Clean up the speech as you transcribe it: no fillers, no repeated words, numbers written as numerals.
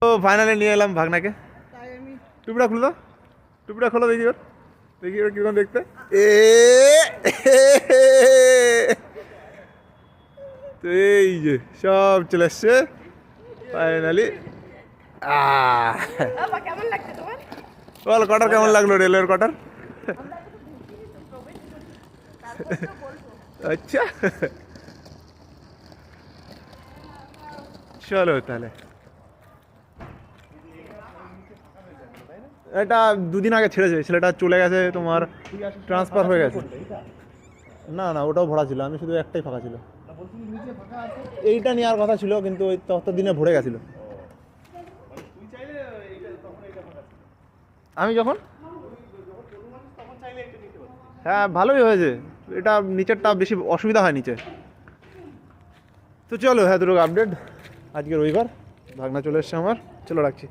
তো ফাইনালি নিয়ে এলাম ভাগনাকে। টুপিটা খুলো, টুপিটা খোলো দেখি ওর, দেখি ওর কিরকম দেখতে। তো এই যে সব চলে এসছে ফাইনালি। বল কটার কেমন লাগলো, রেলের কটার? আচ্ছা চলো তাহলে। এটা দুদিন আগে ছেড়েছে, ছেলেটা চলে গেছে, তোমার ট্রান্সফার হয়ে গেছে। না না, ওটাও ভরা ছিল, আমি শুধু একটাই ফাঁকা ছিল। এইটা নেওয়ার কথা ছিল কিন্তু ওই তত দিনে ভরে গেছিল। আমি যখন, হ্যাঁ ভালোই হয়েছে, এটা নিচেরটা বেশি অসুবিধা হয় নিচে। তো চলো, হ্যাঁ দুটো আপডেট। আজকে রবিবার, ভাগনা চলে এসছে আমার, চলো রাখছি।